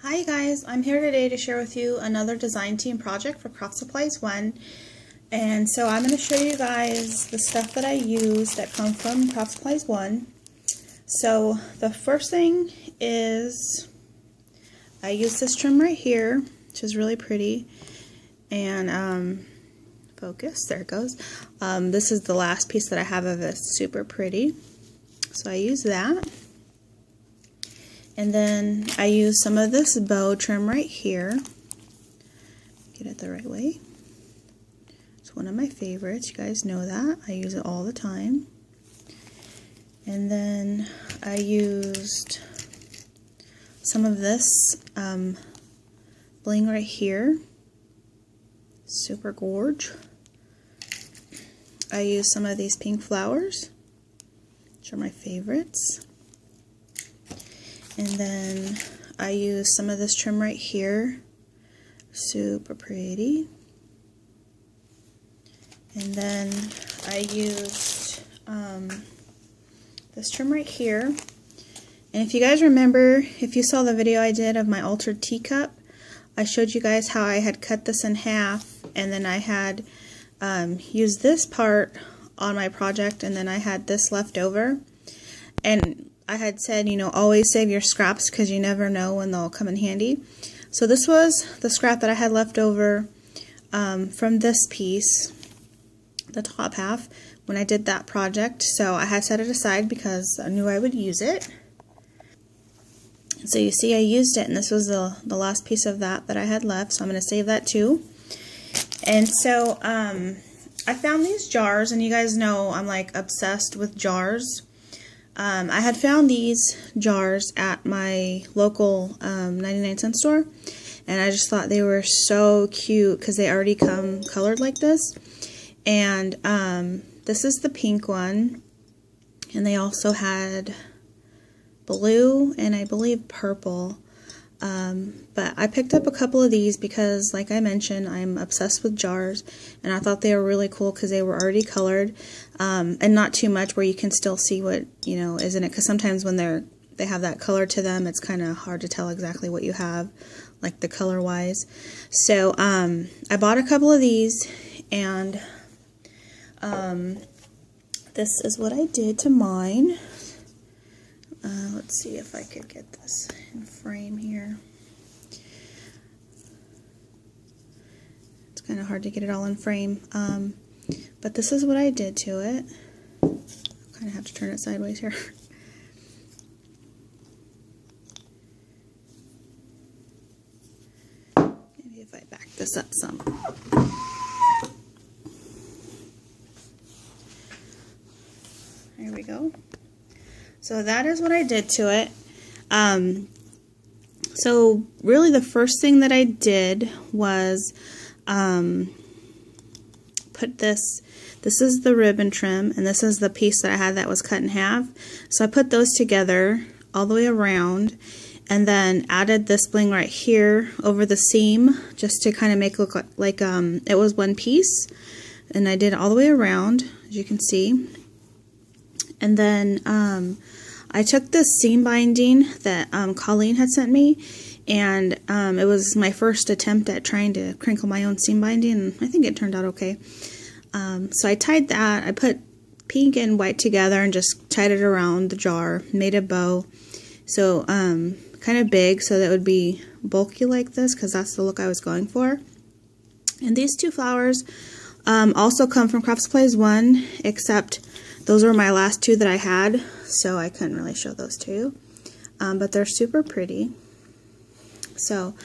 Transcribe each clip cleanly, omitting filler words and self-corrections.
Hi guys, I'm here today to share with you another design team project for craftsupplies1. And so I'm going to show you guys the stuff that I use that come from craftsupplies1. So the first thing is I use this trim right here, which is really pretty. And focus, there it goes. This is the last piece that I have of it. It's super pretty. So I use that. And then I use some of this bow trim right here. Get it the right way. It's one of my favorites. You guys know that. I use it all the time. And then I used some of this bling right here. Super gorge. I use some of these pink flowers, which are my favorites. And then I use some of this trim right here, super pretty. And then I used this trim right here. And if you guys remember, if you saw the video I did of my altered teacup, I showed you guys how I had cut this in half, and then I had used this part on my project, and then I had this left over. And I had said, you know, always save your scraps because you never know when they'll come in handy. So this was the scrap that I had left over from this piece, the top half, when I did that project. So I had set it aside because I knew I would use it. So you see I used it, and this was the last piece of that I had left, so I'm going to save that too. And so I found these jars, and you guys know I'm like obsessed with jars. I had found these jars at my local 99-cent store, and I just thought they were so cute because they already come colored like this. And this is the pink one, and they also had blue and I believe purple. But I picked up a couple of these because, like I mentioned, I'm obsessed with jars, and I thought they were really cool because they were already colored, and not too much where you can still see what, you know, is in it, because sometimes when they have that color to them, it's kind of hard to tell exactly what you have, like the color wise. So I bought a couple of these, and this is what I did to mine. Let's see if I could get this in frame here. It's kind of hard to get it all in frame, but this is what I did to it. Kind of have to turn it sideways here. Maybe if I back this up some. There we go. So that is what I did to it. So really the first thing that I did was put this is the ribbon trim, and this is the piece that I had that was cut in half. So I put those together all the way around, and then added this bling right here over the seam just to kind of make it look like it was one piece. And I did it all the way around, as you can see. And then I took this seam binding that Colleen had sent me, and it was my first attempt at trying to crinkle my own seam binding, and I think it turned out okay. So I tied that. I put pink and white together and just tied it around the jar, made a bow. So kind of big, so that it would be bulky like this, because that's the look I was going for. And these two flowers also come from craftsupplies1, except those were my last two that I had, so I couldn't really show those to you. But they're super pretty. So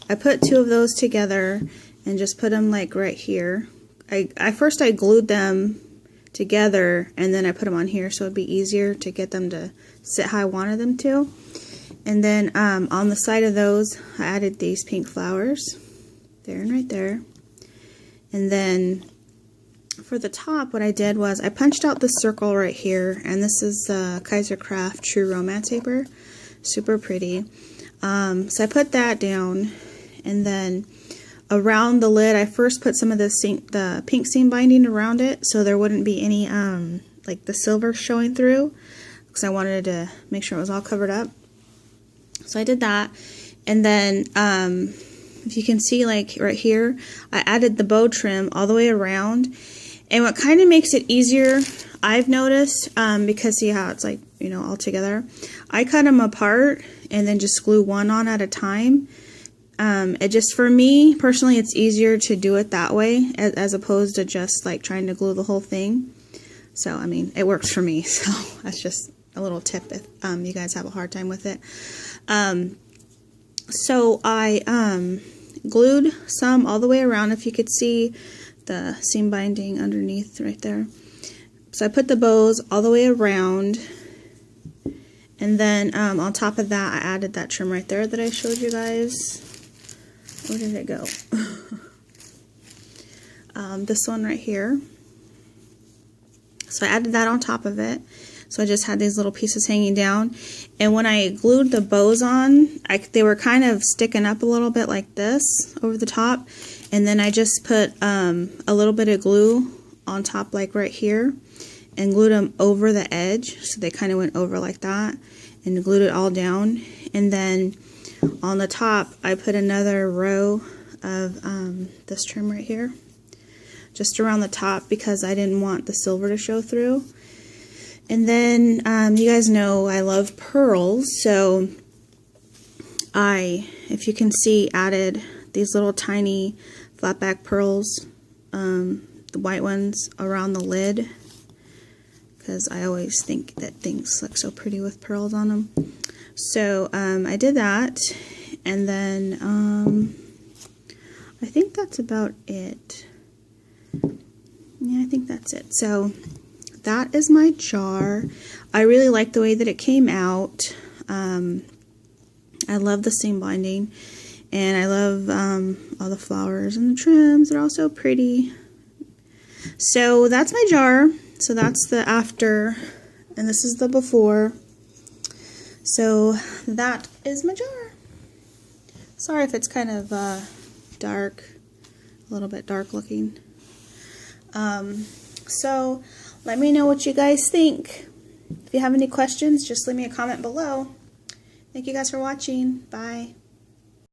I put two of those together and just put them like right here. First I glued them together, and then I put them on here so it'd be easier to get them to sit how I wanted them to. And then on the side of those, I added these pink flowers. There and right there. And then for the top, what I did was I punched out this circle right here, and this is Kaiser Craft True Romance paper. Super pretty. So I put that down, and then around the lid, I first put some of the pink seam binding around it, so there wouldn't be any like the silver showing through, because I wanted to make sure it was all covered up. So I did that, And then if you can see, like right here, I added the bow trim all the way around. And what kind of makes it easier, I've noticed, because see how it's like, you know, all together, I cut them apart and then just glue one on at a time. It just, for me personally, it's easier to do it that way as opposed to just like trying to glue the whole thing. So I mean, it works for me, so that's just a little tip if you guys have a hard time with it. So I glued some all the way around, if you could see the seam binding underneath right there. So I put the bows all the way around, and then on top of that I added that trim right there that I showed you guys. Where did it go? This one right here. So I added that on top of it. So I just had these little pieces hanging down. And when I glued the bows on, they were kind of sticking up a little bit like this over the top. And then I just put a little bit of glue on top, like right here, and glued them over the edge. So they kind of went over like that and glued it all down. And then on the top, I put another row of this trim right here, just around the top, because I didn't want the silver to show through. And then you guys know I love pearls, so I, if you can see, added these little tiny flat back pearls, the white ones, around the lid, because I always think that things look so pretty with pearls on them. So I did that, and then I think that's about it. Yeah, I think that's it. So that is my jar. I really like the way that it came out. I love the seam binding, and I love all the flowers and the trims. They're all so pretty. So that's my jar. So that's the after, and this is the before. So that is my jar. Sorry if it's kind of dark, a little bit dark looking. So let me know what you guys think. If you have any questions, just leave me a comment below. Thank you guys for watching. Bye.